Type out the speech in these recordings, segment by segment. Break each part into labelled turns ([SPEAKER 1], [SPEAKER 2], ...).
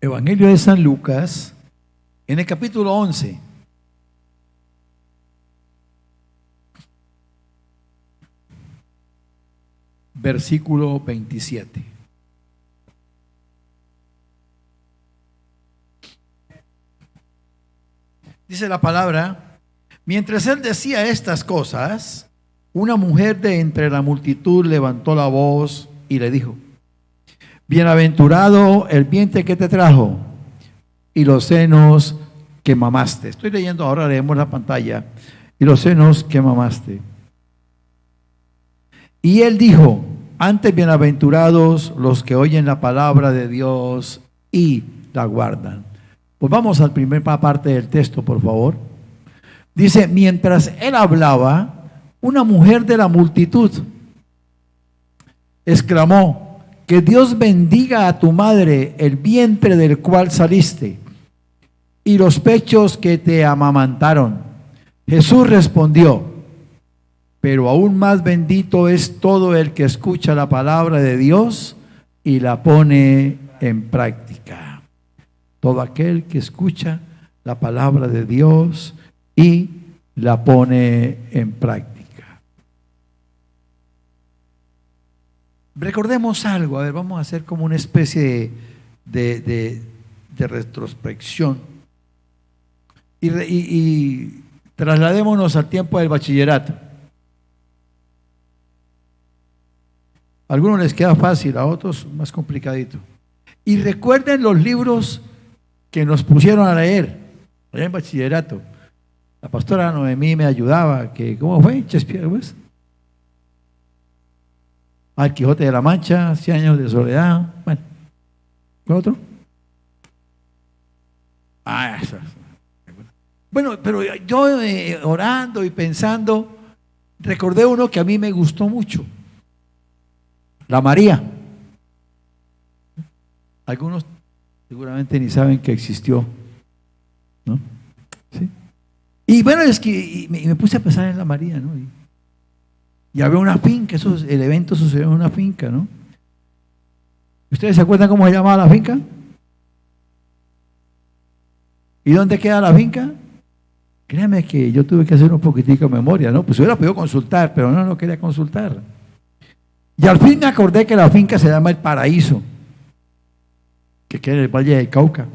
[SPEAKER 1] Evangelio de San Lucas, en el capítulo 11. Versículo 27. Dice la palabra: mientras él decía estas cosas, una mujer de entre la multitud levantó la voz y le dijo: bienaventurado el vientre que te trajo y los senos que mamaste. Estoy leyendo ahora, leemos la pantalla. Y los senos que mamaste. Y él dijo: antes bienaventurados los que oyen la palabra de Dios y la guardan. Pues vamos a la primera parte del texto, por favor. Dice: mientras él hablaba, una mujer de la multitud exclamó: que Dios bendiga a tu madre, el vientre del cual saliste, y los pechos que te amamantaron. Jesús respondió: pero aún más bendito es todo el que escucha la palabra de Dios y la pone en práctica. Todo aquel que escucha la palabra de Dios y la pone en práctica. Recordemos algo, a ver, vamos a hacer como una especie de retrospección y trasladémonos al tiempo del bachillerato. A algunos les queda fácil, a otros más complicadito. Y recuerden los libros que nos pusieron a leer allá en bachillerato. La pastora Noemí me ayudaba, que ¿cómo fue? Shakespeare, pues. Al Quijote de la Mancha, 100 años de soledad. Bueno, ¿cuál otro? Eso. Bueno, pero yo orando y pensando, recordé uno que a mí me gustó mucho. La María. Algunos seguramente ni saben que existió, ¿no? ¿Sí? Y bueno, es que me puse a pensar en la María, ¿no? Y había una finca, el evento sucedió en una finca, ¿no? ¿Ustedes se acuerdan cómo se llamaba la finca? ¿Y dónde queda la finca? Créanme que yo tuve que hacer un poquitico de memoria, ¿no? Pues hubiera podido consultar, pero no quería consultar. Y al fin me acordé que la finca se llama El Paraíso, que queda en el Valle del Cauca.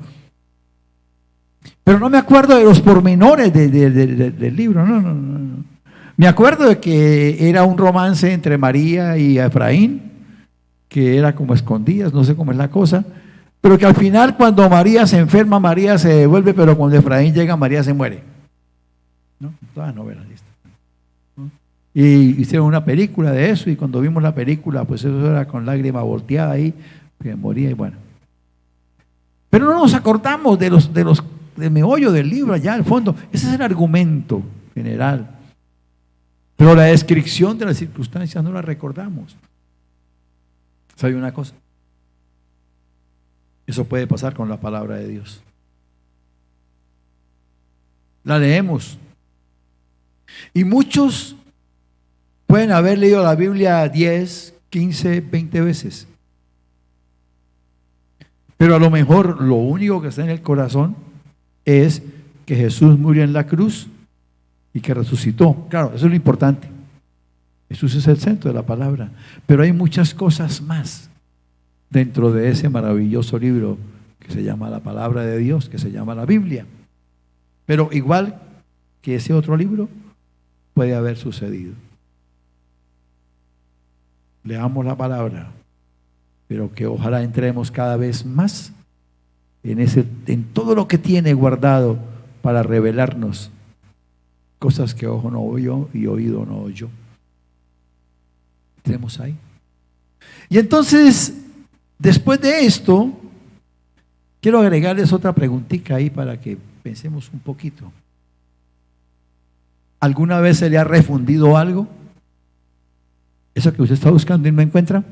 [SPEAKER 1] Pero no me acuerdo de los pormenores del libro, no. Me acuerdo de que era un romance entre María y Efraín, que era como escondidas, no sé cómo es la cosa, pero que al final cuando María se enferma, María se devuelve, pero cuando Efraín llega, María se muere. ¿No? Todas novelas listas. Y hicieron una película de eso, y cuando vimos la película, pues eso era con lágrima volteada ahí, que moría y bueno. Pero no nos acordamos del meollo del libro allá al fondo. Ese es el argumento general. Pero la descripción de las circunstancias no la recordamos. ¿Sabe una cosa? Eso puede pasar con la palabra de Dios. La leemos. Y muchos pueden haber leído la Biblia 10, 15, 20 veces. Pero a lo mejor lo único que está en el corazón es que Jesús murió en la cruz y que resucitó. Claro, eso es lo importante. Jesús es el centro de la palabra. Pero hay muchas cosas más dentro de ese maravilloso libro que se llama la palabra de Dios, que se llama la Biblia. Pero igual que ese otro libro, puede haber sucedido. Leamos la palabra, pero que ojalá entremos cada vez más en todo lo que tiene guardado para revelarnos cosas que ojo no oyó y oído no oyó. Entremos ahí. Y entonces, después de esto, quiero agregarles otra preguntita ahí para que pensemos un poquito. ¿Alguna vez se le ha refundido algo? ¿Eso que usted está buscando y no encuentra?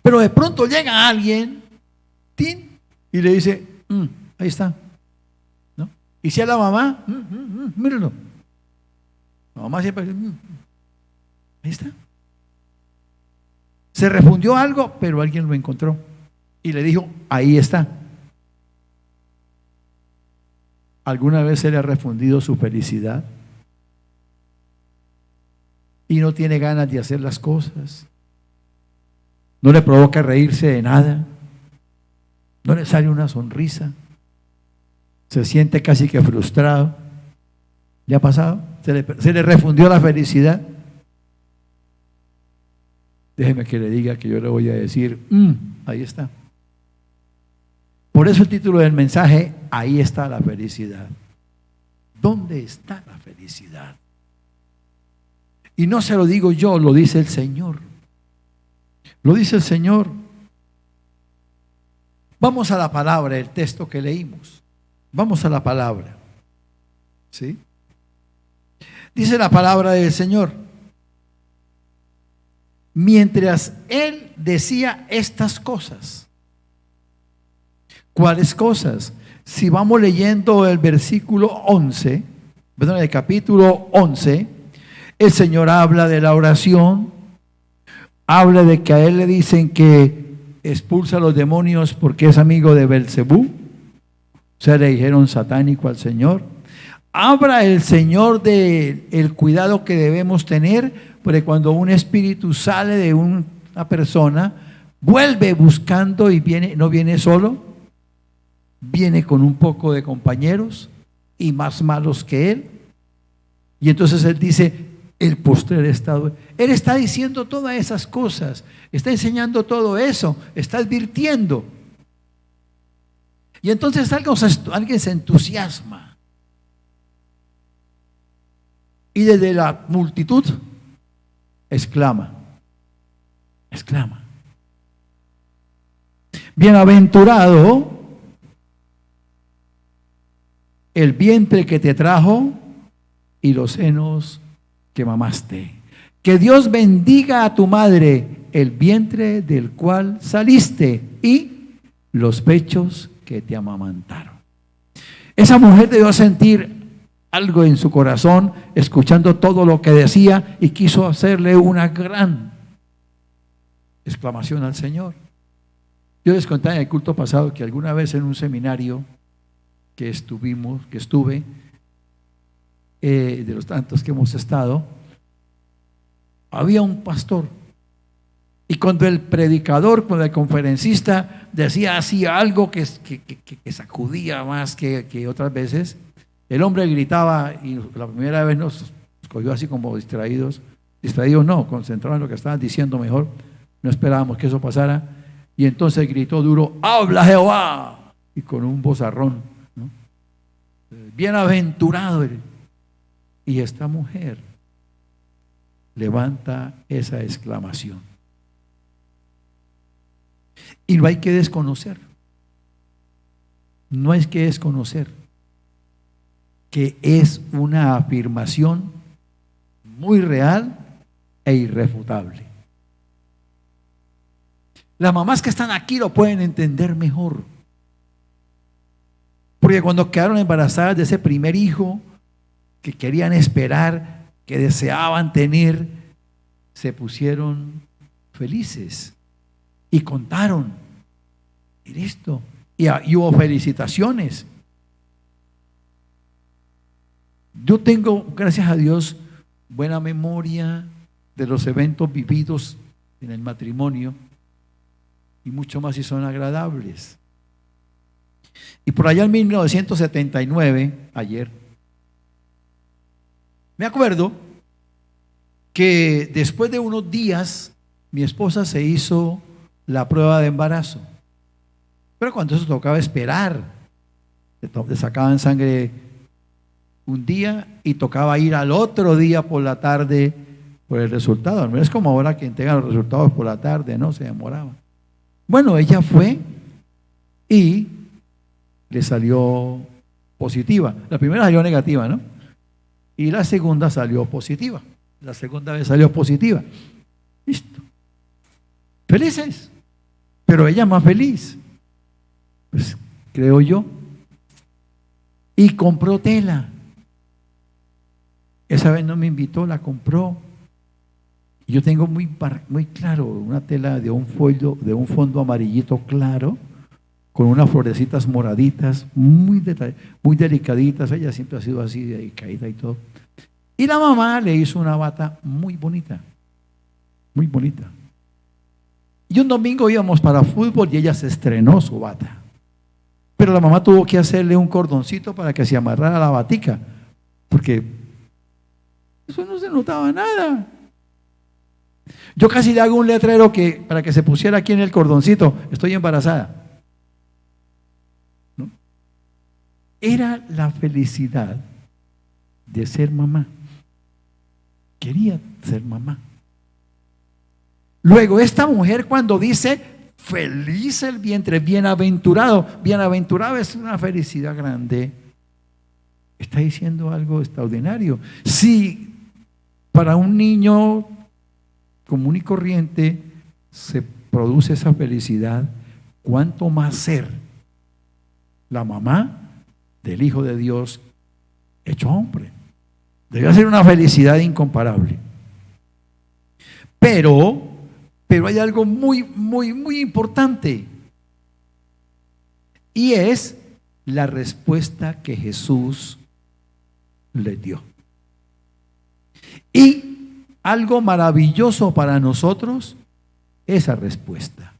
[SPEAKER 1] Pero de pronto llega alguien, ¡tin!, y le dice, ahí está, ¿no? Y si a la mamá, míralo. La mamá siempre dice, ahí está. Se refundió algo, pero alguien lo encontró. y le dijo, ahí está. ¿Alguna vez se le ha refundido su felicidad? Y no tiene ganas de hacer las cosas. No le provoca reírse de nada. No le sale una sonrisa. Se siente casi que frustrado. ¿Le ha pasado? ¿Se le refundió la felicidad? Déjeme que le diga que yo le voy a decir, ahí está. Por eso el título del mensaje, ahí está la felicidad. ¿Dónde está la felicidad? Y no se lo digo yo, lo dice el Señor. Lo dice el Señor. Vamos a la palabra, el texto que leímos. Vamos a la palabra. ¿Sí? Dice la palabra del Señor. Mientras él decía estas cosas. ¿Cuáles cosas? Si vamos leyendo el versículo 11, perdón, el capítulo 11, el Señor habla de la oración, habla de que a él le dicen que expulsa a los demonios porque es amigo de Belcebú, o sea, le dijeron satánico al Señor. Habla el Señor del cuidado que debemos tener, porque cuando un espíritu sale de una persona, vuelve buscando y viene, no viene solo, viene con un poco de compañeros y más malos que él. Y entonces él dice, el postrer estado. Él está diciendo todas esas cosas, está enseñando todo eso, está advirtiendo. Y entonces alguien se entusiasma. Y desde la multitud exclama. Bienaventurado el vientre que te trajo y los senos que mamaste. Que Dios bendiga a tu madre, el vientre del cual saliste y los pechos que te amamantaron. Esa mujer debió sentir algo en su corazón, escuchando todo lo que decía, y quiso hacerle una gran exclamación al Señor. Yo les conté en el culto pasado que alguna vez en un seminario que estuve, de los tantos que hemos estado, había un pastor, y cuando el predicador, cuando el conferencista decía así algo que sacudía más que otras veces, el hombre gritaba, y la primera vez nos cogió así como distraídos no, concentrados en lo que estaban diciendo mejor, no esperábamos que eso pasara, y entonces gritó duro, habla Jehová, y con un vozarrón, ¿no? Bienaventurado él. Y esta mujer levanta esa exclamación. Y no hay que desconocer, que es una afirmación muy real e irrefutable. Las mamás que están aquí lo pueden entender mejor, porque cuando quedaron embarazadas de ese primer hijo que querían esperar, que deseaban tener, se pusieron felices y contaron, y listo, y hubo felicitaciones. Yo tengo, gracias a Dios, buena memoria de los eventos vividos en el matrimonio, y mucho más si son agradables. Y por allá en 1979, ayer, me acuerdo que después de unos días mi esposa se hizo la prueba de embarazo. Pero cuando eso tocaba esperar, le sacaban sangre un día y tocaba ir al otro día por la tarde por el resultado. No es como ahora que entregan los resultados por la tarde, no, se demoraba. Bueno, ella fue y le salió positiva. La primera salió negativa, ¿no? Y la segunda salió positiva. La segunda vez salió positiva. Listo. Felices. Pero ella más feliz. Pues creo yo. Y compró tela. Esa vez no me invitó, la compró. Yo tengo muy claro una tela de un fondo amarillito claro, con unas florecitas moraditas, muy delicaditas. Ella siempre ha sido así, delicadita y todo. Y la mamá le hizo una bata muy bonita, muy bonita. Y un domingo íbamos para fútbol y ella se estrenó su bata. Pero la mamá tuvo que hacerle un cordoncito para que se amarrara la batica, porque eso no se notaba nada. Yo casi le hago un letrero para que se pusiera aquí en el cordoncito: estoy embarazada. ¿No? Era la felicidad de ser mamá. Quería ser mamá. Luego, esta mujer, cuando dice feliz el vientre, bienaventurado es una felicidad grande, está diciendo algo extraordinario. Si para un niño común y corriente se produce esa felicidad, ¿cuánto más ser la mamá del Hijo de Dios hecho hombre? Debe ser una felicidad incomparable. Pero hay algo muy importante, y es la respuesta que Jesús le dio. Y algo maravilloso para nosotros, esa respuesta.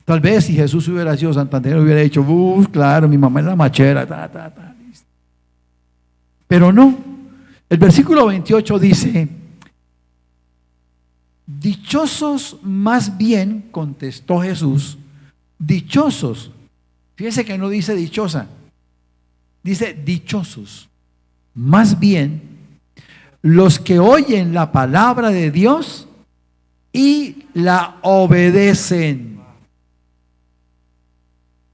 [SPEAKER 1] Tal vez si Jesús hubiera sido Santander, hubiera dicho: claro, mi mamá es la machera, listo. Pero no. El versículo 28 dice: dichosos más bien, contestó Jesús, dichosos. Fíjense que no dice dichosa, dice dichosos. Más bien, los que oyen la palabra de Dios y la obedecen.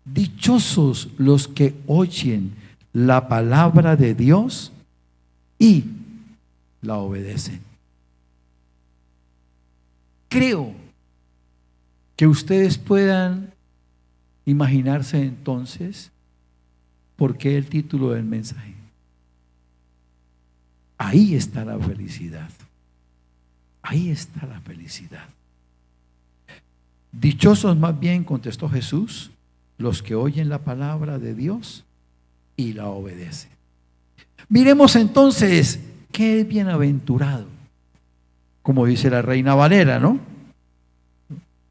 [SPEAKER 1] Dichosos los que oyen la palabra de Dios y la obedecen. Creo que ustedes puedan imaginarse entonces por qué el título del mensaje. Ahí está la felicidad. Ahí está la felicidad. Dichosos más bien, contestó Jesús, los que oyen la palabra de Dios y la obedecen. Miremos entonces qué es bienaventurado. Como dice la Reina Valera, ¿no?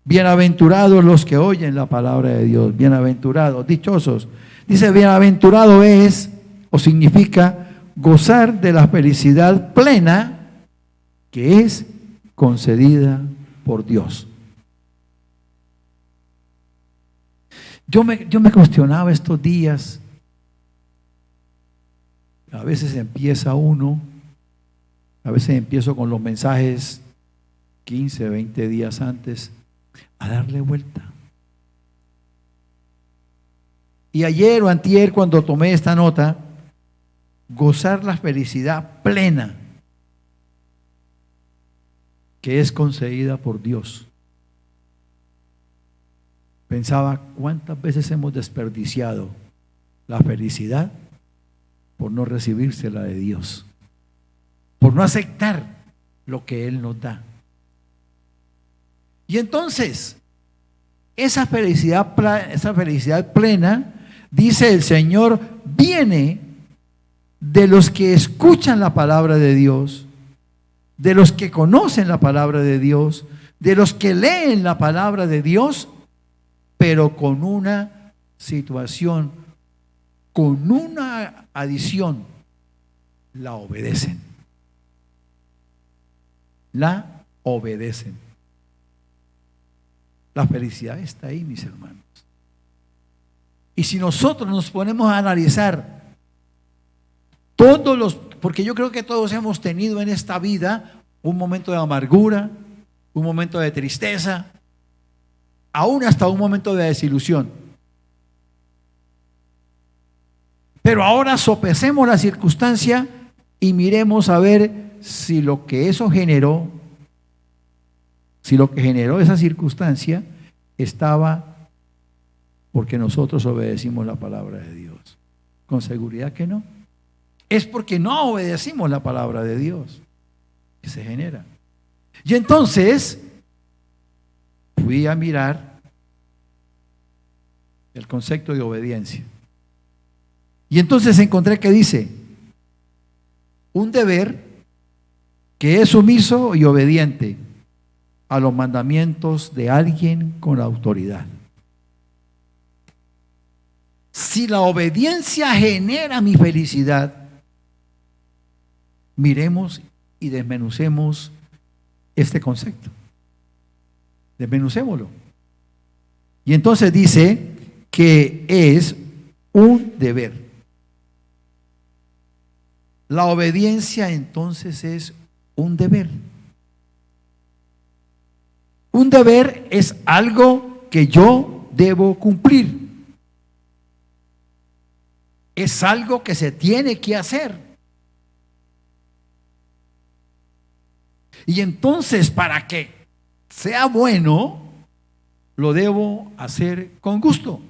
[SPEAKER 1] Bienaventurados los que oyen la palabra de Dios. Bienaventurados, dichosos. Dice: bienaventurado es, o significa, gozar de la felicidad plena que es concedida por Dios. Yo me cuestionaba estos días. A veces empieza uno, a veces empiezo con los mensajes 15, 20 días antes a darle vuelta. Y ayer o antier, cuando tomé esta nota, gozar la felicidad plena que es concedida por Dios. Pensaba cuántas veces hemos desperdiciado la felicidad por no recibírsela de Dios, por no aceptar lo que Él nos da. Y entonces, esa felicidad plena, dice el Señor, viene de los que escuchan la palabra de Dios, de los que conocen la palabra de Dios, de los que leen la palabra de Dios, pero con una situación, con una adición: la obedecen. La obedecen. La felicidad está ahí, mis hermanos. Y si nosotros nos ponemos a analizar porque yo creo que todos hemos tenido en esta vida un momento de amargura, un momento de tristeza, aún hasta un momento de desilusión. Pero ahora sopesemos la circunstancia y miremos a ver si lo que generó esa circunstancia estaba porque nosotros obedecimos la palabra de Dios. Con seguridad que no. Es porque no obedecimos la palabra de Dios. que se genera. Y entonces fui a mirar el concepto de obediencia. Y entonces encontré que dice, un deber que es sumiso y obediente a los mandamientos de alguien con autoridad. Si la obediencia genera mi felicidad, miremos y desmenucemos este concepto. Desmenucémoslo. Y entonces dice que es un deber. La obediencia entonces es un deber. Un deber es algo que yo debo cumplir. Es algo que se tiene que hacer. Y entonces, para que sea bueno, lo debo hacer con gusto.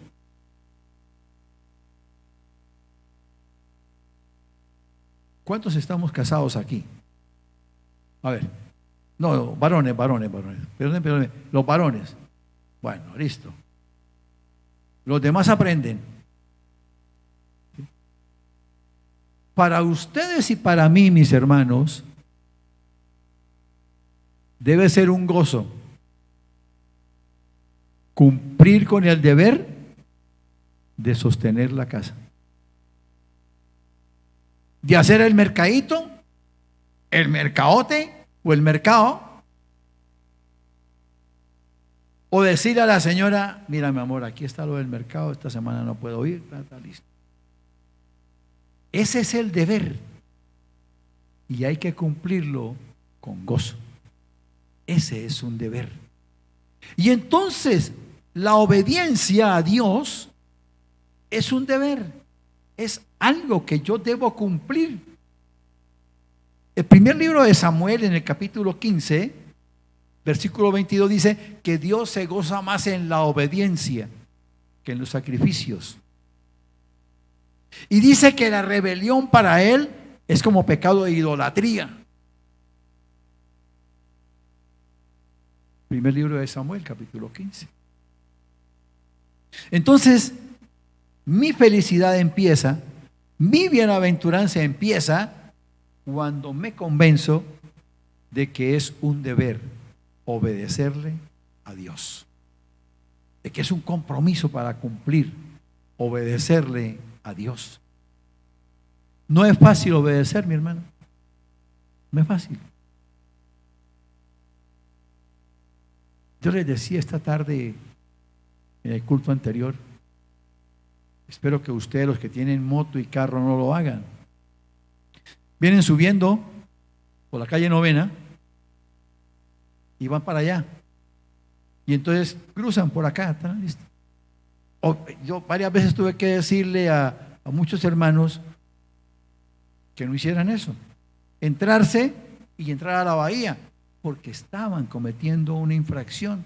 [SPEAKER 1] ¿Cuántos estamos casados aquí? A ver. No, varones. Perdón. Los varones. Bueno, listo. Los demás aprenden. Para ustedes y para mí, mis hermanos, debe ser un gozo cumplir con el deber de sostener la casa, de hacer el mercadito, el mercaote o el mercado, o decirle a la señora, mira mi amor, aquí está lo del mercado, esta semana no puedo ir, está listo. Ese es el deber y hay que cumplirlo con gozo. Ese es un deber. Y entonces la obediencia a Dios es un deber, es algo que yo debo cumplir. El primer libro de Samuel, en el capítulo 15, versículo 22, dice que Dios se goza más en la obediencia que en los sacrificios. Y dice que la rebelión para Él es como pecado de idolatría. Primer libro de Samuel, capítulo 15. Entonces, mi felicidad empieza, mi bienaventuranza empieza cuando me convenzo de que es un deber obedecerle a Dios, de que es un compromiso para cumplir, obedecerle a Dios. No es fácil obedecer, mi hermano, no es fácil. Yo les decía esta tarde en el culto anterior, espero que ustedes, los que tienen moto y carro, no lo hagan. Vienen subiendo por la calle Novena y van para allá. Y entonces cruzan por acá. ¿Están listos? Yo varias veces tuve que decirle a muchos hermanos que no hicieran eso. Entrarse y entrar a la bahía, porque estaban cometiendo una infracción.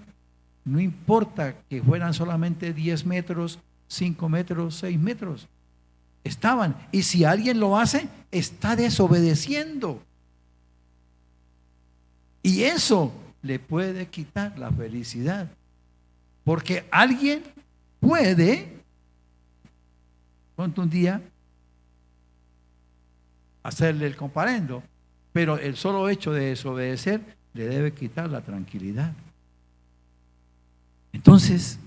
[SPEAKER 1] No importa que fueran solamente 10 metros, 5 metros, 6 metros. Estaban. Y si alguien lo hace, está desobedeciendo. Y eso le puede quitar la felicidad. Porque alguien puede, pronto un día, hacerle el comparendo, pero el solo hecho de desobedecer le debe quitar la tranquilidad. Entonces,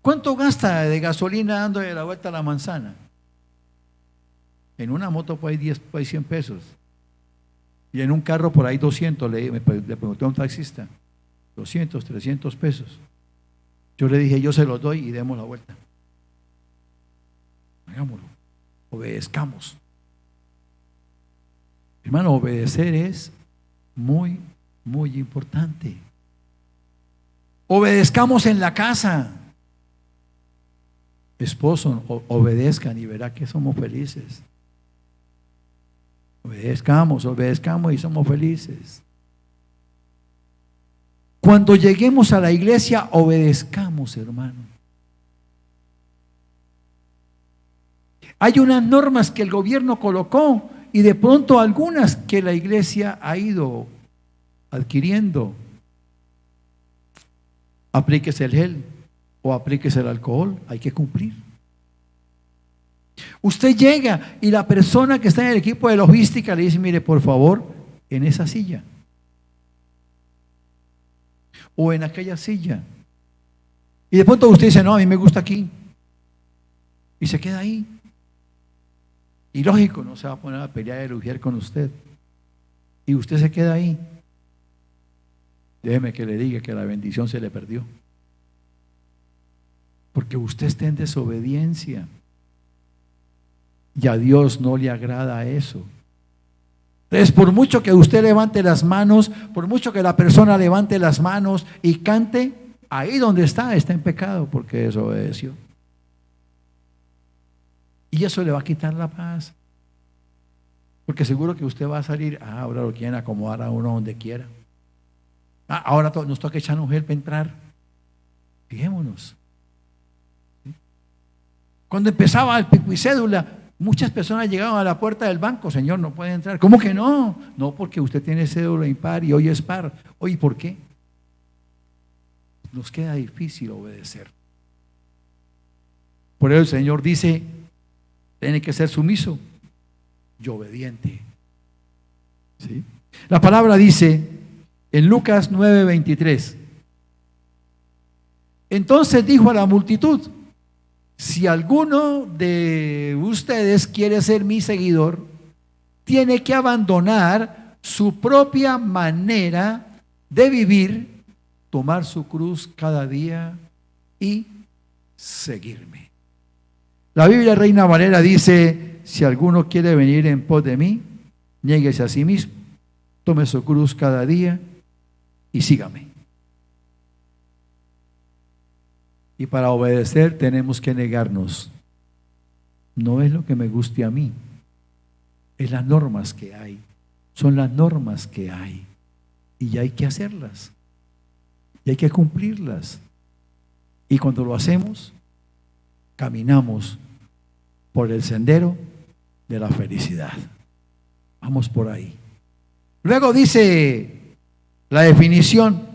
[SPEAKER 1] ¿cuánto gasta de gasolina dando de la vuelta a la manzana? En una moto por ahí 10, por ahí 100 pesos. Y en un carro por ahí 200, le pregunté a un taxista, 200, 300 pesos. Yo le dije, yo se los doy y demos la vuelta. Hagámoslo, obedezcamos. Hermano, obedecer es muy, muy importante. Obedezcamos en la casa. Esposo, obedezcan y verá que somos felices. Obedezcamos y somos felices. Cuando lleguemos a la iglesia, obedezcamos, hermano. Hay unas normas que el gobierno colocó y de pronto algunas que la iglesia ha ido adquiriendo. Aplíquese el gel o aplíquese el alcohol, hay que cumplir. Usted llega y la persona que está en el equipo de logística le dice, mire, por favor, en esa silla o en aquella silla. Y de pronto usted dice, no, a mí me gusta aquí. Y se queda ahí. Y lógico, no se va a poner a pelear y a elogiar con usted. Y usted se queda ahí. Déjeme que le diga que la bendición se le perdió. Porque usted está en desobediencia. Y a Dios no le agrada eso. Entonces, por mucho que usted levante las manos, por mucho que la persona levante las manos y cante, ahí donde está en pecado porque desobedeció. Y eso le va a quitar la paz. Porque seguro que usted va a salir, ahora lo quieren acomodar a uno donde quiera. Ahora nos toca echar un gel para entrar. Fijémonos. Cuando empezaba el pico y cédula, muchas personas llegaban a la puerta del banco, señor, no puede entrar. ¿Cómo que no? No, porque usted tiene cédula impar y hoy es par. Oye, ¿por qué? Nos queda difícil obedecer. Por eso el Señor dice, tiene que ser sumiso y obediente. ¿Sí? La palabra dice en Lucas 9:23, entonces dijo a la multitud, si alguno de ustedes quiere ser mi seguidor, tiene que abandonar su propia manera de vivir, tomar su cruz cada día y seguirme. La Biblia Reina Valera dice, si alguno quiere venir en pos de mí, niéguese a sí mismo, tome su cruz cada día y sígame. Y para obedecer tenemos que negarnos. No es lo que me guste a mí, es las normas que hay, son las normas que hay y hay que hacerlas y hay que cumplirlas. Y cuando lo hacemos, caminamos por el sendero de la felicidad. Vamos por ahí. Luego dice la definición,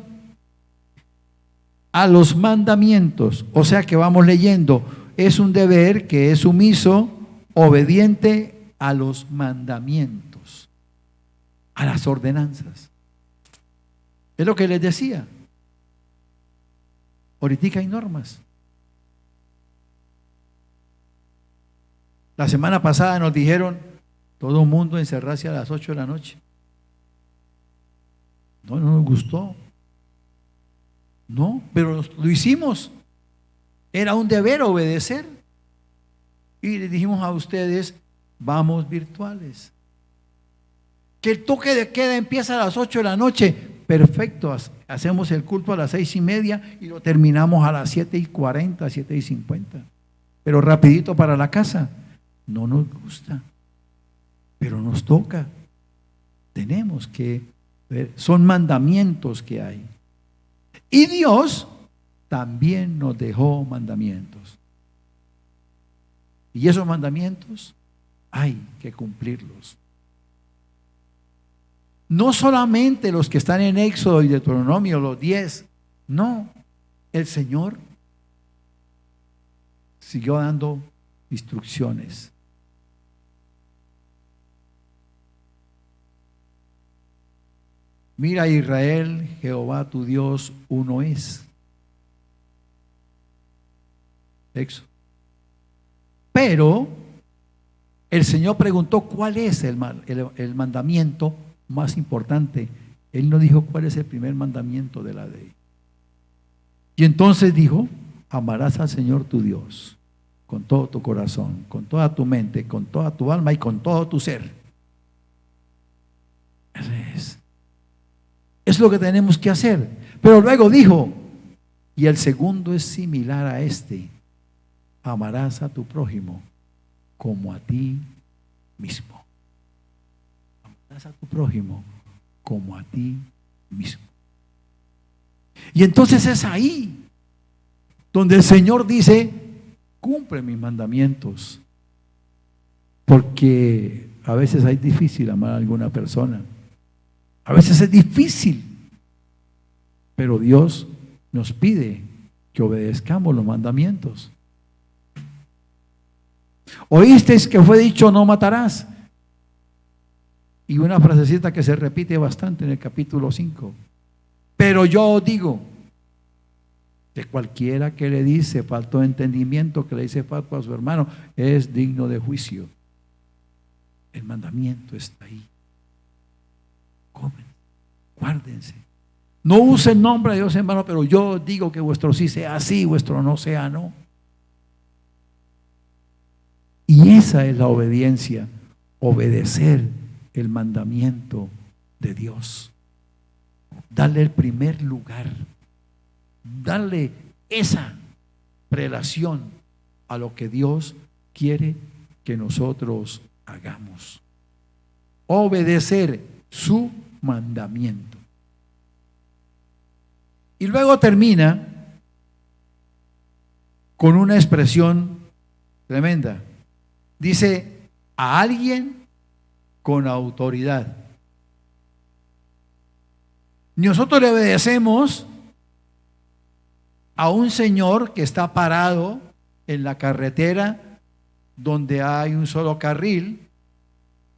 [SPEAKER 1] a los mandamientos, o sea que vamos leyendo, es un deber que es sumiso, obediente a los mandamientos, a las ordenanzas. Es lo que les decía. Ahorita hay normas. La semana pasada nos dijeron, todo el mundo encerrarse a las 8 de la noche. No nos gustó. No, pero lo hicimos. Era un deber obedecer. Y les dijimos a ustedes, vamos virtuales. Que el toque de queda empieza a las 8 de la noche. Perfecto, hacemos el culto a las 6:30 y lo terminamos a las 7:40, 7:50. Pero rapidito para la casa. No nos gusta, pero nos toca. Tenemos que ver, son mandamientos que hay. Y Dios también nos dejó mandamientos. Y esos mandamientos hay que cumplirlos. No solamente los que están en Éxodo y Deuteronomio, los 10. No, el Señor siguió dando instrucciones. Mira, Israel, Jehová tu Dios uno es. Éxodo. Pero el Señor preguntó cuál es el mandamiento más importante. Él no dijo cuál es el primer mandamiento de la ley. Y entonces dijo, amarás al Señor tu Dios con todo tu corazón, con toda tu mente, con toda tu alma y con todo tu ser. Eso es. Es lo que tenemos que hacer. Pero luego dijo, y el segundo es similar a este, amarás a tu prójimo como a ti mismo. Amarás a tu prójimo como a ti mismo. Y entonces es ahí donde el Señor dice, cumple mis mandamientos, porque A veces es difícil amar a alguna persona. A veces es difícil. Pero Dios nos pide que obedezcamos los mandamientos. Oísteis que fue dicho: no matarás. Y una frasecita que se repite bastante en el capítulo 5. Pero yo os digo que cualquiera que le dice faltó entendimiento, que le dice falto a su hermano, es digno de juicio. El mandamiento está ahí. Comen, guárdense. No use el nombre de Dios en vano, pero yo digo que vuestro sí sea sí, vuestro no sea no. Y esa es la obediencia, obedecer el mandamiento de Dios. Darle el primer lugar, darle esa prelación a lo que Dios quiere que nosotros hagamos. Obedecer su mandamiento. Y luego termina con una expresión tremenda. Dice: a alguien con autoridad. Nosotros le obedecemos a un señor que está parado en la carretera donde hay un solo carril,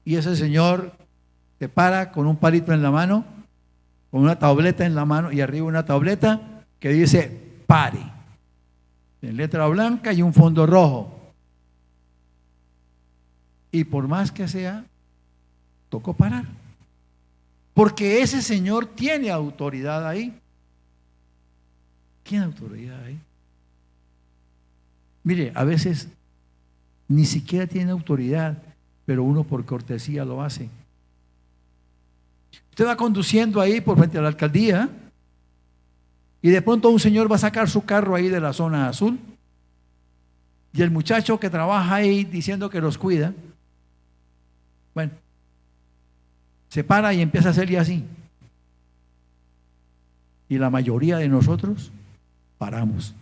[SPEAKER 1] y ese señor se para con un palito en la mano, con una tableta en la mano, y arriba una tableta que dice pare, en letra blanca y un fondo rojo. Y por más que sea, tocó parar, porque ese señor tiene autoridad ahí. ¿Tiene autoridad ahí? Mire, a veces ni siquiera tiene autoridad, pero uno por cortesía lo hace. Usted va conduciendo ahí por frente a la alcaldía y de pronto un señor va a sacar su carro ahí de la zona azul, y el muchacho que trabaja ahí diciendo que los cuida, bueno, se para y empieza a hacerle así. Y la mayoría de nosotros paramos.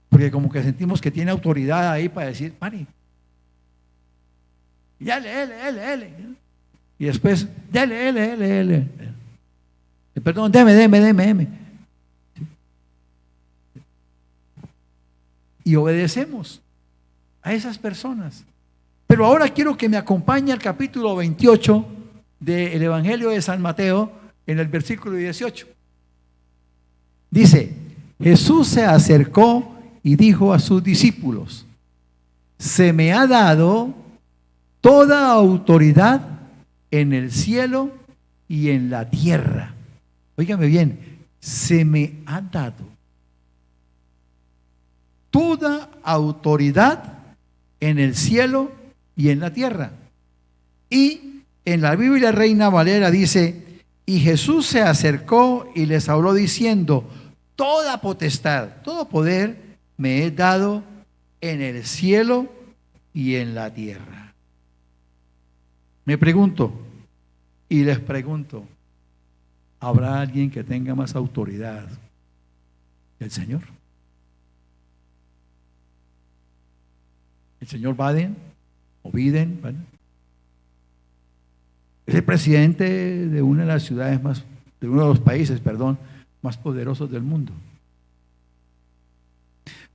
[SPEAKER 1] Porque como que sentimos que tiene autoridad ahí para decir, pare. Y dale. Y después, dale. Perdón, deme. Y obedecemos a esas personas. Pero ahora quiero que me acompañe al capítulo 28 del Evangelio de San Mateo, en el versículo 18. Dice: Jesús se acercó y dijo a sus discípulos: se me ha dado toda autoridad en el cielo y en la tierra. Óigame bien, se me ha dado toda autoridad en el cielo y en la tierra. Y en la Biblia Reina Valera dice: y Jesús se acercó y les habló diciendo: toda potestad, todo poder me es dado en el cielo y en la tierra. Me pregunto y les pregunto: ¿habrá alguien que tenga más autoridad que el Señor? El señor Biden o Biden, bueno, es el presidente de una de las ciudades de uno de los países, más poderosos del mundo.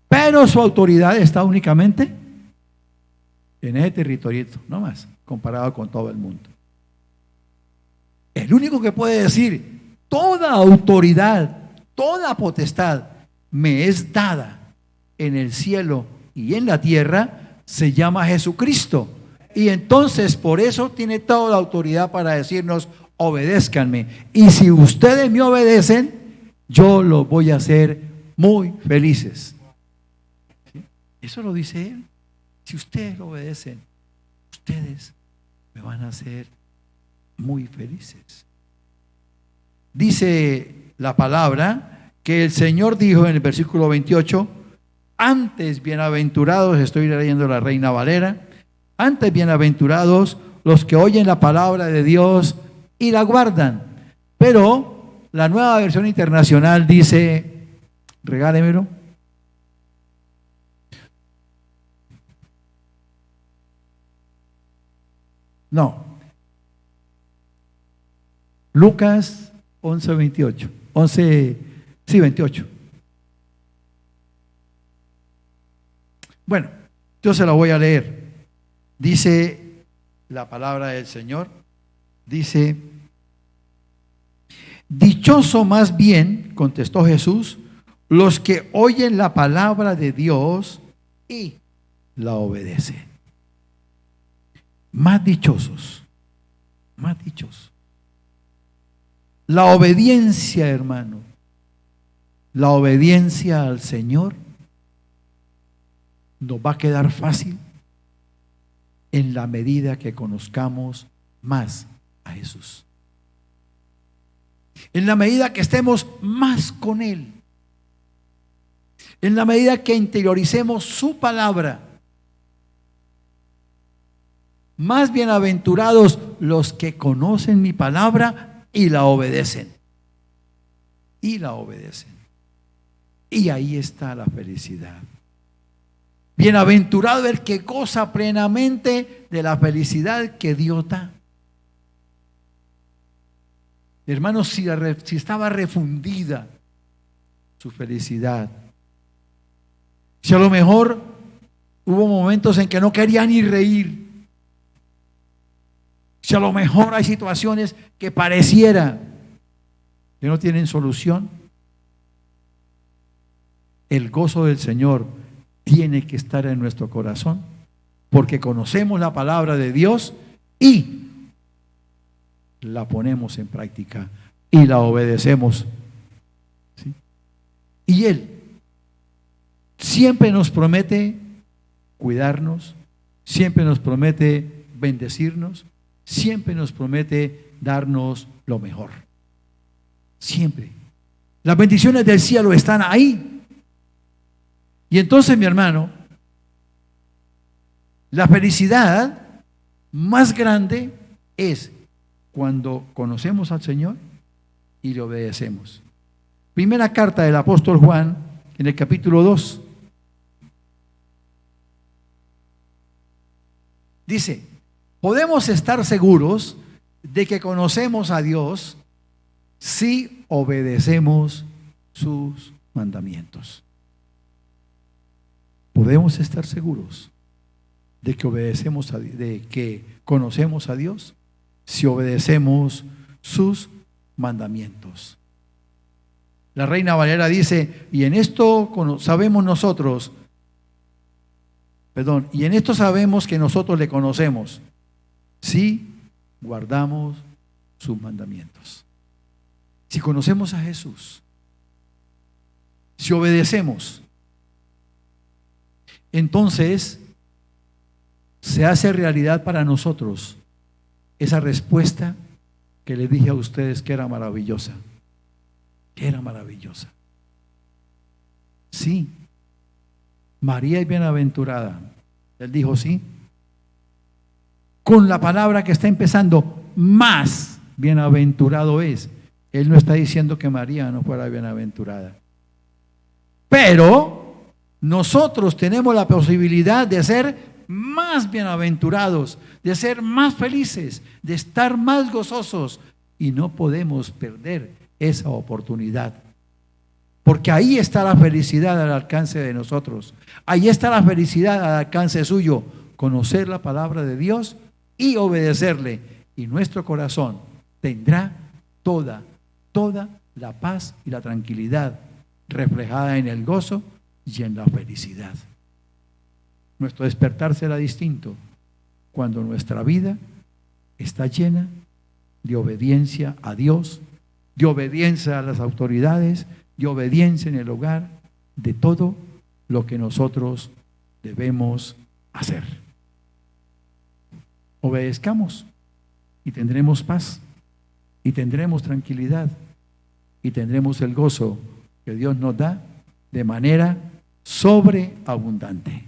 [SPEAKER 1] Pero su autoridad está únicamente en ese territorito, no más, comparado con todo el mundo. El único que puede decir: toda autoridad, toda potestad me es dada en el cielo y en la tierra, se llama Jesucristo. Y entonces por eso tiene toda la autoridad para decirnos: obedézcanme. Y si ustedes me obedecen, yo los voy a hacer muy felices. ¿Sí? Eso lo dice Él. Si ustedes lo obedecen, ustedes me van a hacer muy felices. Dice la palabra que el Señor dijo en el versículo 28: antes bienaventurados, estoy leyendo la Reina Valera, antes bienaventurados los que oyen la palabra de Dios y la guardan. Pero la Nueva Versión Internacional dice, regálemelo. No. Lucas 11:28. 28. Bueno, yo se la voy a leer. Dice la palabra del Señor. Dice: dichoso más bien, contestó Jesús, los que oyen la palabra de Dios y la obedecen. Más dichosos, más dichosos. La obediencia, hermano, la obediencia al Señor nos va a quedar fácil en la medida que conozcamos más a Jesús. En la medida que estemos más con Él. En la medida que interioricemos su palabra. Más bienaventurados los que conocen mi palabra y la obedecen. Y la obedecen. Y ahí está la felicidad. Bienaventurado el que goza plenamente de la felicidad que Dios da. Hermanos, si estaba refundida su felicidad, si a lo mejor hubo momentos en que no quería ni reír, si a lo mejor hay situaciones que pareciera que no tienen solución, el gozo del Señor tiene que estar en nuestro corazón, porque conocemos la palabra de Dios y la ponemos en práctica y la obedecemos. ¿Sí? Y Él siempre nos promete cuidarnos, siempre nos promete bendecirnos, siempre nos promete darnos lo mejor. Siempre. Las bendiciones del cielo están ahí. Y entonces, mi hermano, la felicidad más grande es cuando conocemos al Señor y le obedecemos. Primera carta del apóstol Juan, en el capítulo 2. Dice: podemos estar seguros de que conocemos a Dios si obedecemos sus mandamientos. Podemos estar seguros de que de que conocemos a Dios si obedecemos sus mandamientos. La Reina Valera dice: y en esto sabemos nosotros, y en esto sabemos que nosotros le conocemos, si guardamos sus mandamientos. Si conocemos a Jesús, si obedecemos, entonces se hace realidad para nosotros esa respuesta que les dije a ustedes que era maravillosa. Era maravillosa. Sí, María es bienaventurada. Él dijo sí. Con la palabra que está empezando, más bienaventurado es. Él no está diciendo que María no fuera bienaventurada. Pero nosotros tenemos la posibilidad de ser más bienaventurados, de ser más felices, de estar más gozosos, y no podemos perder esa oportunidad, porque ahí está la felicidad al alcance de nosotros. Ahí está la felicidad al alcance suyo: conocer la palabra de Dios y obedecerle, y nuestro corazón tendrá toda la paz y la tranquilidad reflejada en el gozo y en la felicidad. Nuestro despertar será distinto cuando nuestra vida está llena de obediencia a Dios, de obediencia a las autoridades, de obediencia en el hogar, de todo lo que nosotros debemos hacer. Obedezcamos y tendremos paz, y tendremos tranquilidad, y tendremos el gozo que Dios nos da de manera sobreabundante.